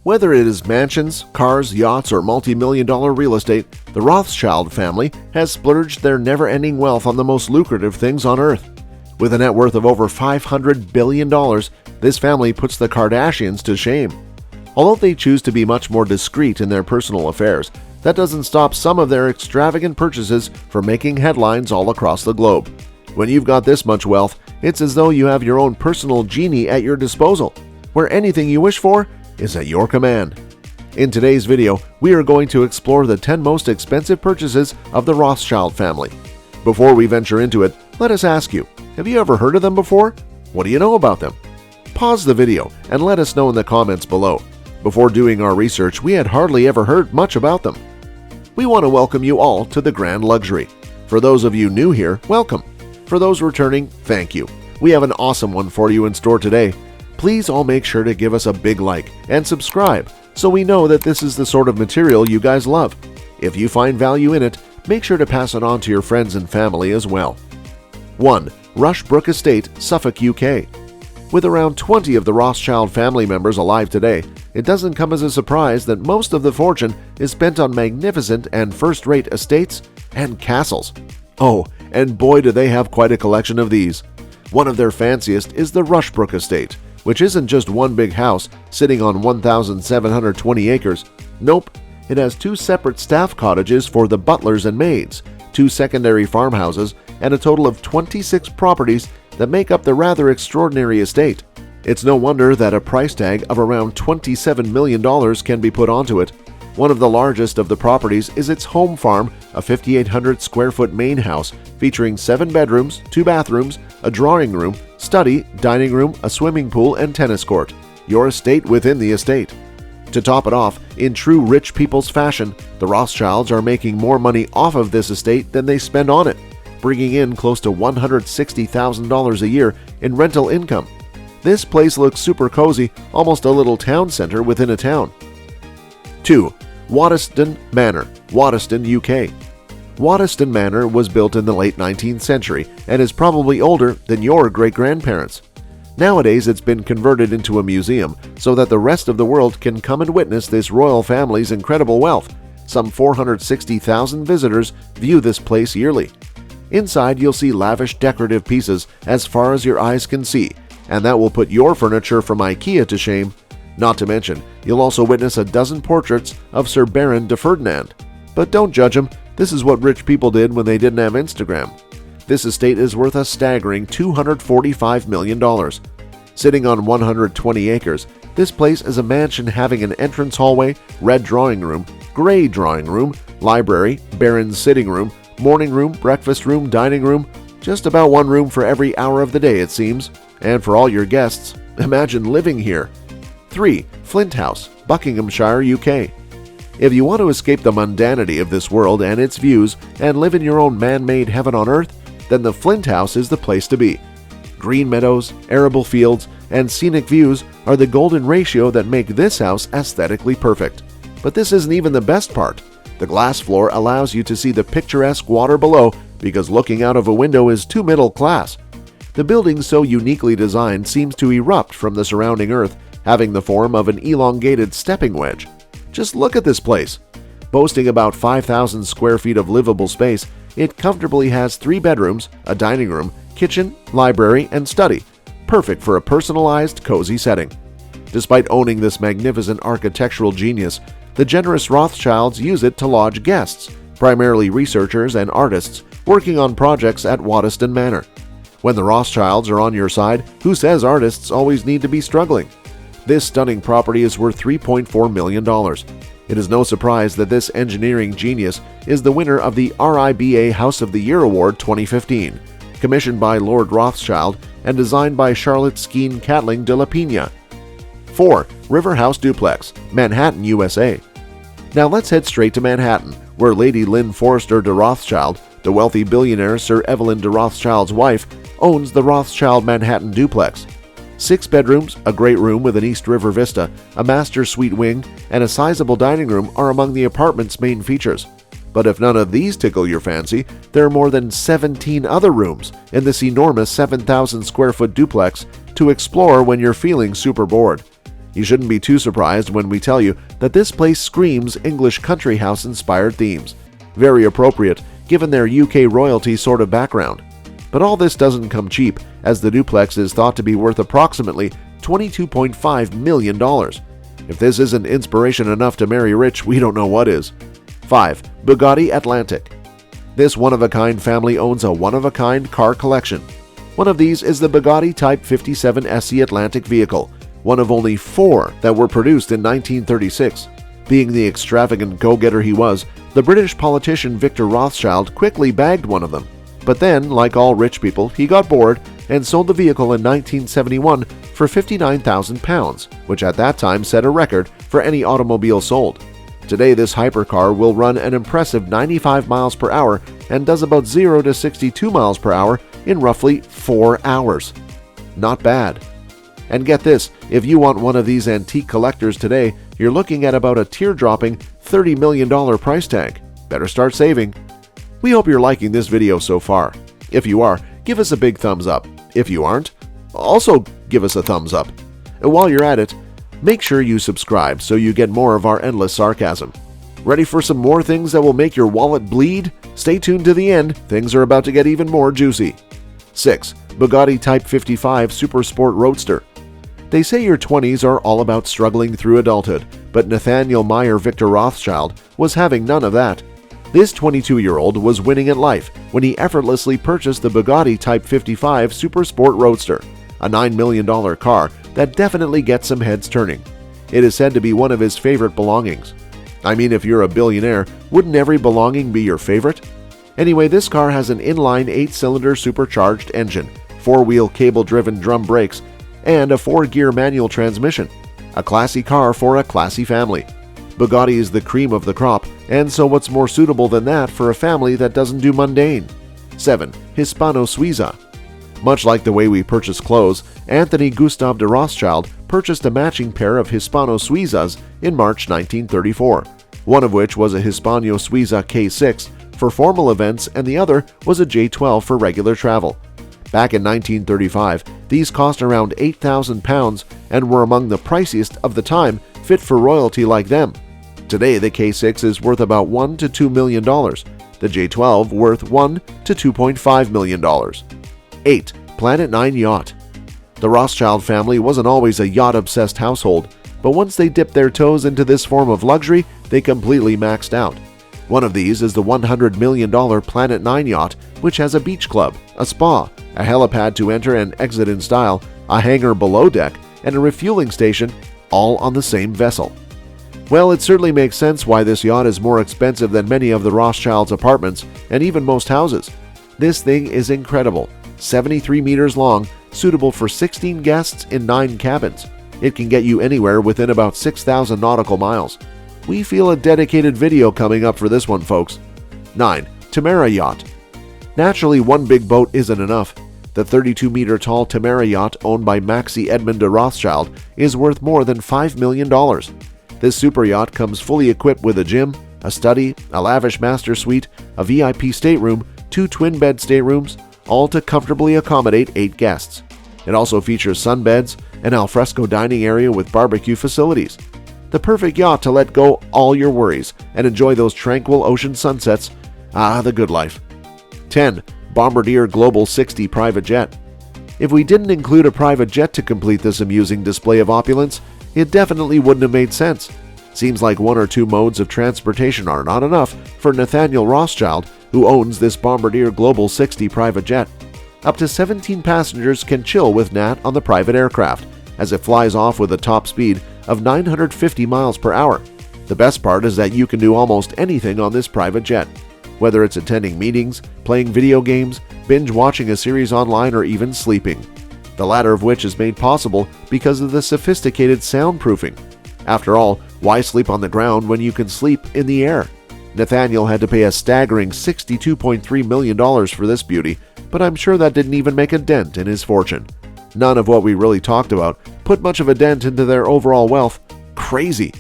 Whether it is mansions, cars, yachts, or multi-million-dollar real estate, the Rothschild family has splurged their never-ending wealth on the most lucrative things on earth. With a net worth of over $500 billion, this family puts the Kardashians to shame. Although they choose to be much more discreet in their personal affairs, that doesn't stop some of their extravagant purchases from making headlines all across the globe. When you've got this much wealth, it's as though you have your own personal genie at your disposal, where anything you wish for is at your command. In today's video, we are going to explore the 10 most expensive purchases of the Rothschild family. Before we venture into it, let us ask you, have you ever heard of them before? What do you know about them? Pause the video and let us know in the comments below. Before doing our research, we had hardly ever heard much about them. We want to welcome you all to the Grand Luxury. For those of you new here, welcome. For those returning, thank you. We have an awesome one for you in store today. Please all make sure to give us a big like and subscribe so we know that this is the sort of material you guys love. If you find value in it, make sure to pass it on to your friends and family as well. 1. RUSHBROOKE Estate, Suffolk, UK. With around 20 of the Rothschild family members alive today, it doesn't come as a surprise that most of the fortune is spent on magnificent and first-rate estates and castles. Oh, and boy do they have quite a collection of these. One of their fanciest is the RUSHBROOKE Estate, which isn't just one big house sitting on 1,720 acres. Nope, it has 2 separate staff cottages for the butlers and maids, 2 secondary farmhouses, and a total of 26 properties that make up the rather extraordinary estate. It's no wonder that a price tag of around $27 million can be put onto it. One of the largest of the properties is its home farm, a 5,800 square foot main house featuring 7 bedrooms, 2 bathrooms, a drawing room, study, dining room, a swimming pool, and tennis court. Your estate within the estate. To top it off, in true rich people's fashion, the Rothschilds are making more money off of this estate than they spend on it, bringing in close to $160,000 a year in rental income. This place looks super cozy, almost a little town center within a town. 2. WADDESDON Manor, Waddesdon, UK. Waddesdon Manor was built in the late 19th century and is probably older than your great-grandparents. Nowadays, it's been converted into a museum so that the rest of the world can come and witness this royal family's incredible wealth. Some 460,000 visitors view this place yearly. Inside, you'll see lavish decorative pieces as far as your eyes can see, and that will put your furniture from IKEA to shame. Not to mention, you'll also witness a dozen portraits of Sir Baron de Ferdinand. But don't judge them, this is what rich people did when they didn't have Instagram. This estate is worth a staggering $245 million. Sitting on 120 acres, this place is a mansion having an entrance hallway, red drawing room, gray drawing room, library, baron's sitting room, morning room, breakfast room, dining room, just about one room for every hour of the day it seems. And for all your guests, imagine living here. 3. FLINT House, Buckinghamshire, UK. If you want to escape the mundanity of this world and its views and live in your own man-made heaven on earth, then the FLINT House is the place to be. Green meadows, arable fields, and scenic views are the golden ratio that make this house aesthetically perfect. But this isn't even the best part. The glass floor allows you to see the picturesque water below because looking out of a window is too middle class. The building so uniquely designed seems to erupt from the surrounding earth, having the form of an elongated stepping wedge. Just look at this place. Boasting about 5,000 square feet of livable space, it comfortably has 3 bedrooms, a dining room, kitchen, library, and study, perfect for a personalized, cozy setting. Despite owning this magnificent architectural genius, the generous Rothschilds use it to lodge guests, primarily researchers and artists working on projects at Waddesdon Manor. When the Rothschilds are on your side, who says artists always need to be struggling? This stunning property is worth $3.4 million. It is no surprise that this engineering genius is the winner of the RIBA House of the Year Award 2015, commissioned by Lord Rothschild and designed by Charlotte Skene Catling de la Pena. 4. River House Duplex, Manhattan, USA. Now let's head straight to Manhattan, where Lady Lynn Forrester de Rothschild, the wealthy billionaire Sir Evelyn de Rothschild's wife, owns the Rothschild Manhattan Duplex. 6 bedrooms, a great room with an East River vista, a master suite wing, and a sizable dining room are among the apartment's main features. But if none of these tickle your fancy, there are more than 17 other rooms in this enormous 7,000 square foot duplex to explore when you're feeling super bored. You shouldn't be too surprised when we tell you that this place screams English country house-inspired themes. Very appropriate, given their UK royalty sort of background. But all this doesn't come cheap, as the duplex is thought to be worth approximately $22.5 million. If this isn't inspiration enough to marry rich, we don't know what is. 5. Bugatti Atlantic. This one-of-a-kind family owns a one-of-a-kind car collection. One of these is the Bugatti Type 57 SE Atlantic vehicle, one of only 4 that were produced in 1936. Being the extravagant go-getter he was, the British politician Victor Rothschild quickly bagged one of them. But then, like all rich people, he got bored and sold the vehicle in 1971 for £59,000, which at that time set a record for any automobile sold. Today, this hypercar will run an impressive 95 miles per hour and does about 0 to 62 miles per hour in roughly 4 hours. Not bad. And get this, if you want one of these antique collectors today, you're looking at about a tear-dropping $30 million price tag. Better start saving. We hope you're liking this video so far. If you are, give us a big thumbs up. If you aren't, also give us a thumbs up. And while you're at it, make sure you subscribe so you get more of our endless sarcasm. Ready for some more things that will make your wallet bleed? Stay tuned to the end, things are about to get even more juicy. 6. Bugatti Type 55 Super Sport Roadster. They say your 20s are all about struggling through adulthood, but Nathaniel Meyer Victor Rothschild was having none of that. This 22-year-old was winning at life when he effortlessly purchased the Bugatti Type 55 Super Sport Roadster, a $9 million car that definitely gets some heads turning. It is said to be one of his favorite belongings. I mean, if you're a billionaire, wouldn't every belonging be your favorite? Anyway, this car has an inline 8-cylinder supercharged engine, 4-wheel cable-driven drum brakes, and a 4-gear manual transmission. A classy car for a classy family. Bugatti is the cream of the crop, and so what's more suitable than that for a family that doesn't do mundane? 7. HISPANO-SUIZA. Much like the way we purchase clothes, Anthony Gustave de Rothschild purchased a matching pair of Hispano-Suizas in March 1934, one of which was a Hispano-Suiza K6 for formal events and the other was a J12 for regular travel. Back in 1935, these cost around £8,000 and were among the priciest of the time, fit for royalty like them. Today, the K6 is worth about $1 to $2 million, the J12 worth $1 to $2.5 million. 8. Planet 9 Yacht. The Rothschild family wasn't always a yacht-obsessed household, but once they dipped their toes into this form of luxury, they completely maxed out. One of these is the $100 million Planet 9 yacht, which has a beach club, a spa, a helipad to enter and exit in style, a hangar below deck, and a refueling station, all on the same vessel. Well, it certainly makes sense why this yacht is more expensive than many of the Rothschilds' apartments and even most houses. This thing is incredible, 73 meters long, suitable for 16 guests in 9 cabins. It can get you anywhere within about 6,000 nautical miles. We feel a dedicated video coming up for this one, folks. 9. TAMARA Yacht. Naturally, one big boat isn't enough. The 32-meter-tall TAMARA yacht owned by Maxie Edmund de Rothschild is worth more than $5 million. This super yacht comes fully equipped with a gym, a study, a lavish master suite, a VIP stateroom, 2 twin-bed staterooms, all to comfortably accommodate 8 guests. It also features sunbeds, an alfresco dining area with barbecue facilities. The perfect yacht to let go all your worries and enjoy those tranquil ocean sunsets. Ah, the good life. 10. Bombardier Global 60 Private Jet. If we didn't include a private jet to complete this amusing display of opulence, it definitely wouldn't have made sense. Seems like 1 or 2 modes of transportation are not enough for Nathaniel Rothschild, who owns this Bombardier Global 60 private jet. Up to 17 passengers can chill with Nat on the private aircraft, as it flies off with a top speed of 950 miles per hour. The best part is that you can do almost anything on this private jet, whether it's attending meetings, playing video games, binge watching a series online, or even sleeping. The latter of which is made possible because of the sophisticated soundproofing. After all, why sleep on the ground when you can sleep in the air? Nathaniel had to pay a staggering $62.3 million for this beauty, but I'm sure that didn't even make a dent in his fortune. None of what we really talked about put much of a dent into their overall wealth. Crazy!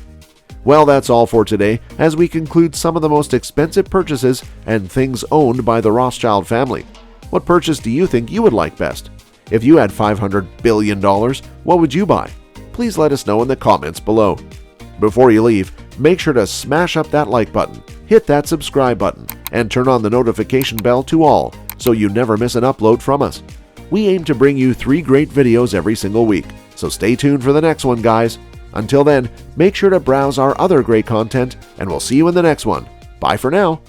Well, that's all for today, as we conclude some of the most expensive purchases and things owned by the Rothschild family. What purchase do you think you would like best? If you had $500 billion, what would you buy? please let us know in the comments below. Before you leave, make sure to smash up that like button, hit that subscribe button, and turn on the notification bell to all so you never miss an upload from us. We aim to bring you 3 great videos every single week, so stay tuned for the next one, guys. Until then, make sure to browse our other great content, and we'll see you in the next one. Bye for now.